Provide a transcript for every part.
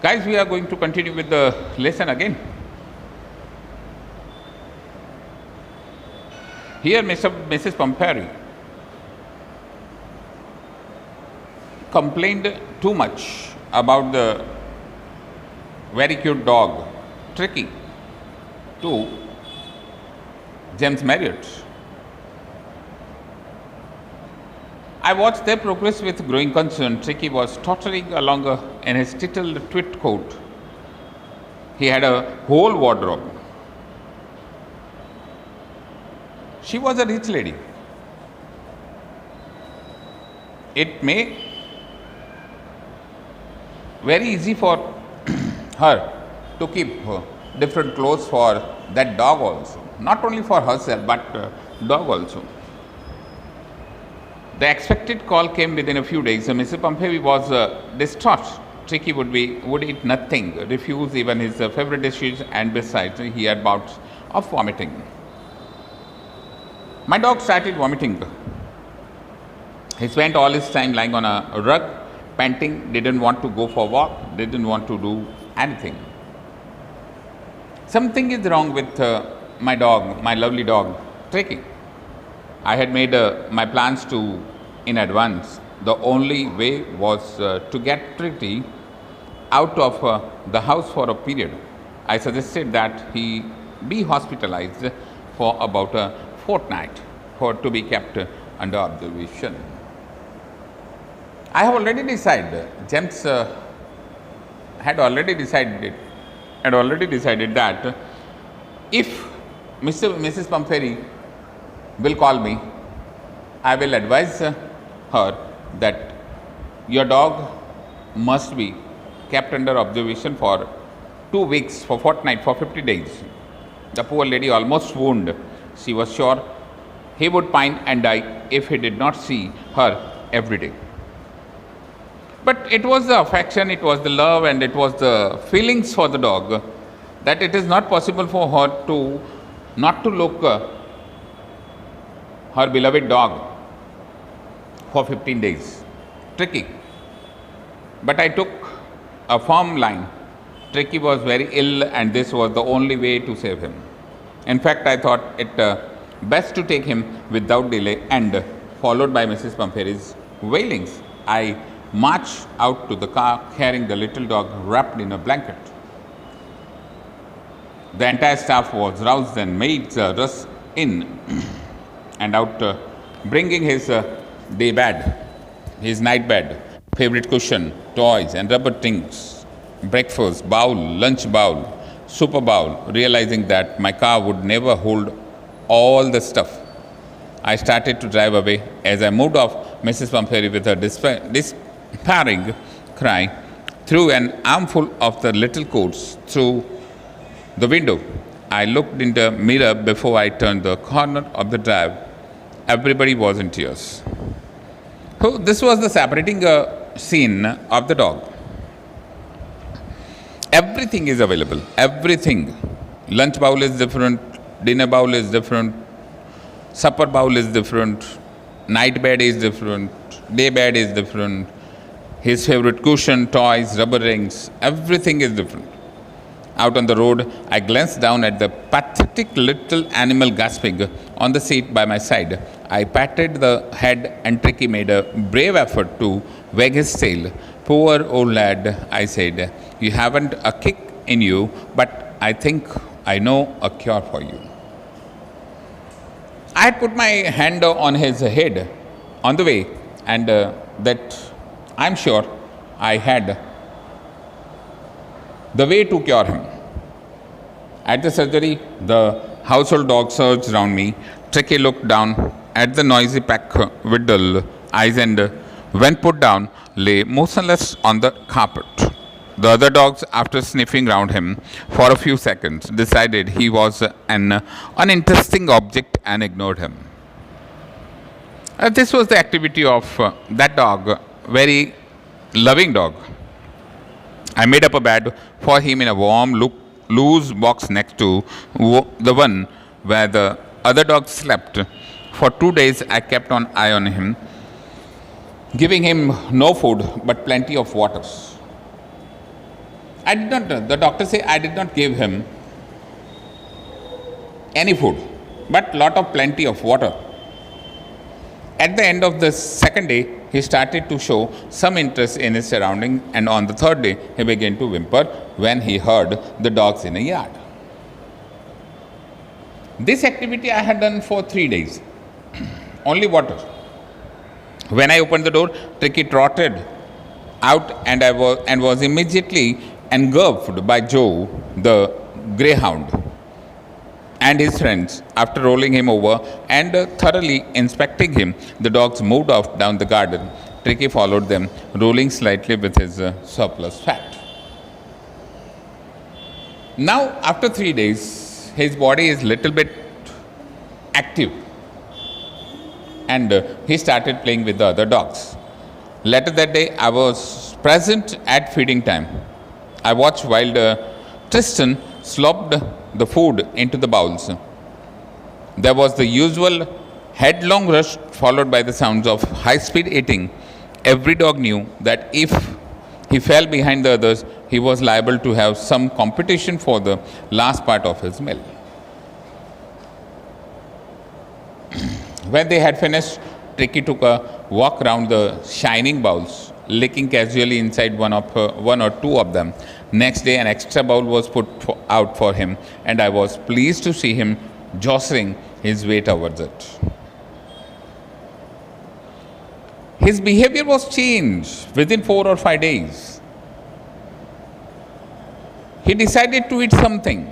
Guys, we are going to continue with the lesson again. Here, Mrs. Pomperi complained too much about the very cute dog, Tricky, to James Marriott. I watched their progress with growing concern. Tricky was tottering along in his tittle tweed coat. He had a whole wardrobe. She was a rich lady. It may very easy for her to keep different clothes for that dog also, not only for herself but dog also. The expected call came within a few days. Mrs. Pompey was distraught. Tricky would eat nothing, refuse even his favorite dishes, and besides, he had bouts of vomiting. My dog started vomiting. He spent all his time lying on a rug, panting, didn't want to go for a walk, didn't want to do anything. Something is wrong with my dog, my lovely dog, Tricky. I had made my plans in advance. The only way was to get Tricky out of the house for a period. I suggested that he be hospitalized for about a fortnight to be kept under observation. I have already decided, James had already decided that if Mrs. Pumphrey will call me, I will advise her that your dog must be kept under observation for 2 weeks, for fortnight, for 50 days. The poor lady almost swooned. She was sure he would pine and die if he did not see her every day. But it was the affection, it was the love, and it was the feelings for the dog that it is not possible for her to not to look her beloved dog for 15 days. Tricky. But I took a firm line. Tricky was very ill and this was the only way to save him. In fact, I thought it best to take him without delay, and followed by Mrs. Pumphrey's wailings, I marched out to the car carrying the little dog wrapped in a blanket. The entire staff was roused and maids rushed in and out, bringing his day bed, his night bed, favorite cushion, toys and rubber things, breakfast bowl, lunch bowl, super bowl. Realizing that my car would never hold all the stuff, I started to drive away. As I moved off, Mrs. Pumphrey, with a despairing cry, threw an armful of the little coats through the window. I looked in the mirror before I turned the corner of the drive. Everybody was in tears. So this was the separating scene of the dog. Everything is available. Everything. Lunch bowl is different. Dinner bowl is different. Supper bowl is different. Night bed is different. Day bed is different. His favorite cushion, toys, rubber rings. Everything is different. Out on the road, I glanced down at the pathetic little animal gasping on the seat by my side. I patted the head and Tricky made a brave effort to wag his tail. Poor old lad, I said, you haven't a kick in you, but I think I know a cure for you. I had put my hand on his head on the way, and that I'm sure I had the way to cure him. At the surgery, the household dog surged round me. Tricky looked down at the noisy pack with dull eyes and, when put down, lay motionless on the carpet. The other dogs, after sniffing round him for a few seconds, decided he was an uninteresting object and ignored him. This was the activity of that dog, very loving dog. I made up a bed for him in a warm, loose box next to the one where the other dogs slept. For 2 days, I kept an eye on him, giving him no food but plenty of water. I did not, the doctor say I did not give him any food, but lot of plenty of water. At the end of the second day, he started to show some interest in his surroundings, and on the third day, he began to whimper when he heard the dogs in a yard. This activity I had done for 3 days, only water. When I opened the door, Tricky trotted out and was immediately engulfed by Joe, the greyhound, and his friends. After rolling him over and thoroughly inspecting him, the dogs moved off down the garden. Tricky followed them, rolling slightly with his surplus fat. Now, after 3 days, his body is little bit active, and he started playing with the other dogs. Later that day, I was present at feeding time. I watched while Tristan slopped the food into the bowls. There was the usual headlong rush followed by the sounds of high-speed eating. Every dog knew that if he fell behind the others, he was liable to have some competition for the last part of his meal. When they had finished, Tricky took a walk around the shining bowls, licking casually inside one or two of them. Next day, an extra bowl was put out for him, and I was pleased to see him jostling his way towards it. His behavior was changed within 4 or 5 days. He decided to eat something.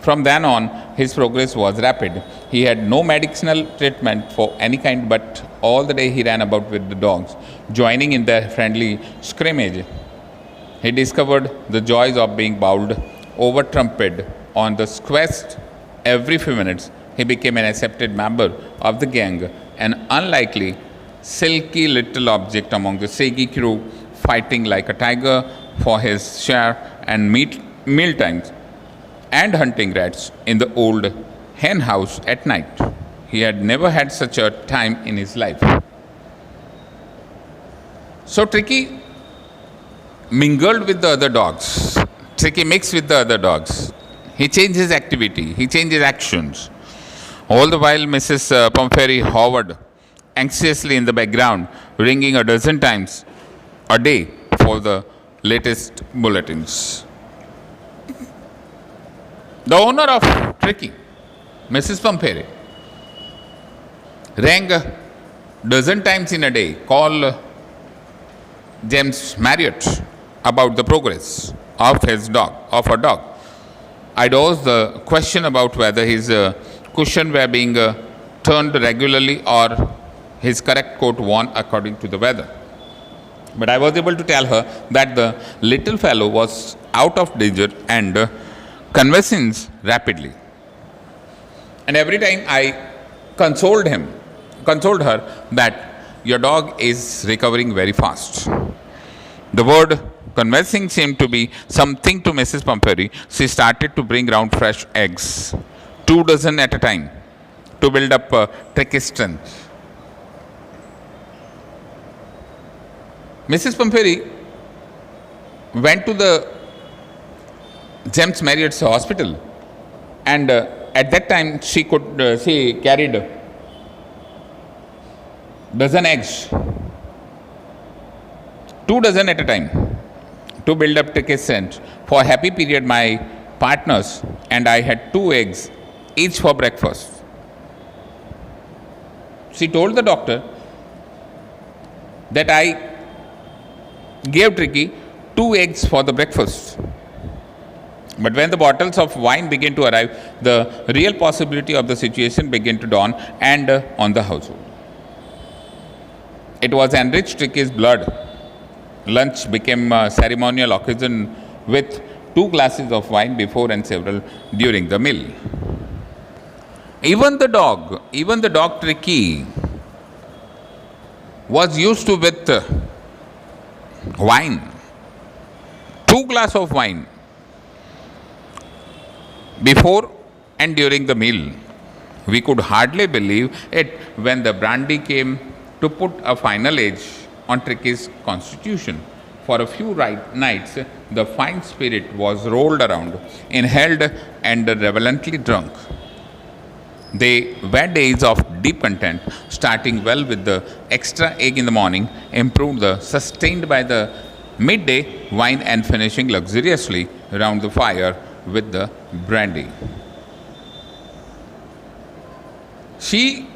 From then on, his progress was rapid. He had no medicinal treatment for any kind, but all the day he ran about with the dogs, joining in their friendly scrimmage. He discovered the joys of being bowled over trumpet on the quest every few minutes. He became an accepted member of the gang, an unlikely, silky little object among the Segi crew, fighting like a tiger for his share and meal times, and hunting rats in the old hen house at night. He had never had such a time in his life. So Tricky mingled with the other dogs. Tricky mixed with the other dogs. He changed his activity. He changed his actions. All the while, Mrs. Pumphrey hovered anxiously in the background, ringing a dozen times a day for the latest bulletins. The owner of Tricky, Mrs. Pumphrey, rang a dozen times in a day, called James Marriott about the progress of her dog. I dodged the question about whether his cushion were being turned regularly or his correct coat worn according to the weather. But I was able to tell her that the little fellow was out of danger and convalescing rapidly. And every time I consoled her that your dog is recovering very fast. The word convalescing seemed to be something to Mrs. Pumphrey. She started to bring round fresh eggs, 2 dozen at a time, to build up Tricky's strength. Mrs. Pumphrey went to the James Marriott's hospital, and at that time she carried dozen eggs, 2 dozen at a time, to build up Tricky's strength. For a happy period, my partners and I had 2 eggs each for breakfast. She told the doctor that I gave Tricky 2 eggs for the breakfast. But when the bottles of wine began to arrive, the real possibility of the situation began to dawn and on the household. It was enriched Tricky's blood. Lunch became a ceremonial occasion with 2 glasses of wine before and several during the meal. Even the dog Tricky was used to with wine. 2 glasses of wine before and during the meal. We could hardly believe it when the brandy came to put a final edge on Tricky's constitution. For a few nights, the fine spirit was rolled around, inhaled, and relevantly drunk. They were days of deep content, starting well with the extra egg in the morning, improved the sustained by the midday wine, and finishing luxuriously around the fire with the brandy. She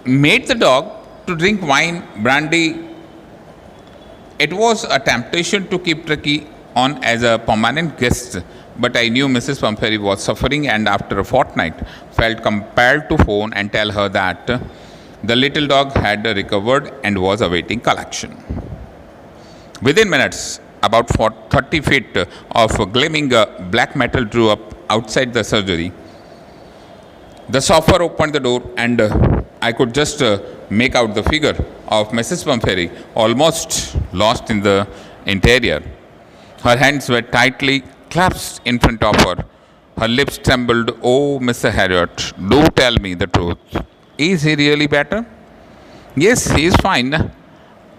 made the dog to drink wine, brandy. It was a temptation to keep Tricky on as a permanent guest, but I knew Mrs. Pumphrey was suffering, and after a fortnight, felt compelled to phone and tell her that the little dog had recovered and was awaiting collection. Within minutes, about 30 feet of gleaming black metal drew up outside the surgery. The chauffeur opened the door, and I could just make out the figure of Mrs. Pumphrey, almost lost in the interior. Her hands were tightly clasped in front of her. Her lips trembled. "Oh, Mr. Harriot, do tell me the truth. Is he really better?" "Yes, he is fine.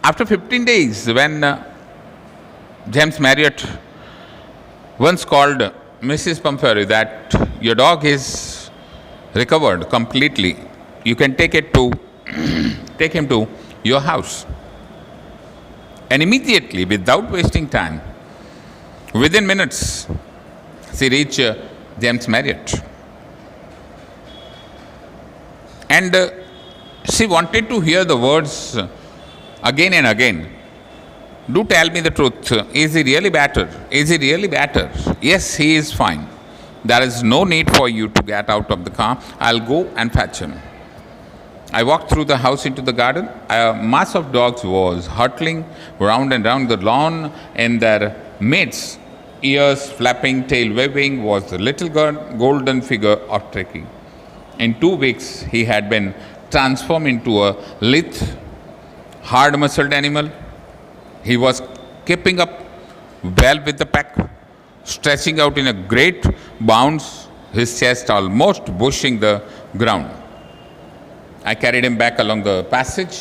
After 15 days, when James Marriott once called Mrs. Pumphrey that your dog is recovered completely, you can take him to your house." And immediately, without wasting time, within minutes, she reached James Marriott. And she wanted to hear the words again and again. "Do tell me the truth. Is he really better? Is he really better?" "Yes, he is fine. There is no need for you to get out of the car. I'll go and fetch him." I walked through the house into the garden. A mass of dogs was hurtling round and round the lawn in their midst. Ears flapping, tail waving, was the little golden figure of Tricky. In 2 weeks, he had been transformed into a lithe, hard-muscled animal. He was keeping up well with the pack, stretching out in a great bounds, his chest almost brushing the ground. I carried him back along the passage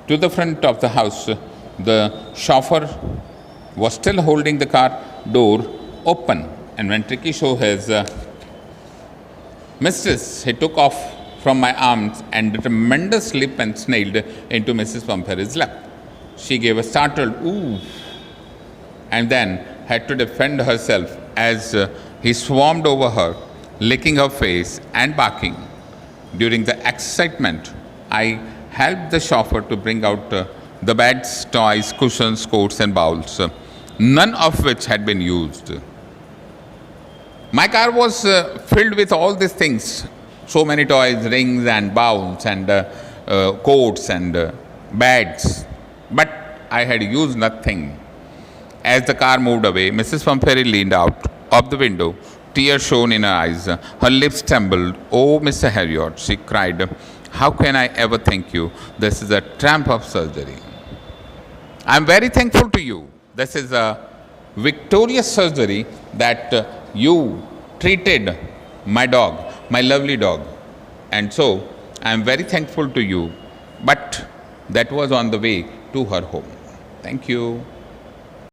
to the front of the house. The chauffeur was still holding the car door open, and when Tricky showed his mistress, he took off from my arms and a tremendous leap and snailed into Mrs. Pumphrey's lap. She gave a startled "ooh," and then had to defend herself as he swarmed over her, licking her face and barking. During the excitement, I helped the chauffeur to bring out the beds, toys, cushions, coats, and bowls, none of which had been used. My car was filled with all these things, so many toys, rings, and bowls, and coats, and beds, but I had used nothing. As the car moved away, Mrs. Pumphrey leaned out of the window. Tears shone in her eyes. Her lips trembled. "Oh, Mr. Harriot," she cried, "how can I ever thank you? This is a triumph of surgery. I am very thankful to you. This is a victorious surgery that you treated my dog, my lovely dog. And so I am very thankful to you." But that was on the way to her home. Thank you.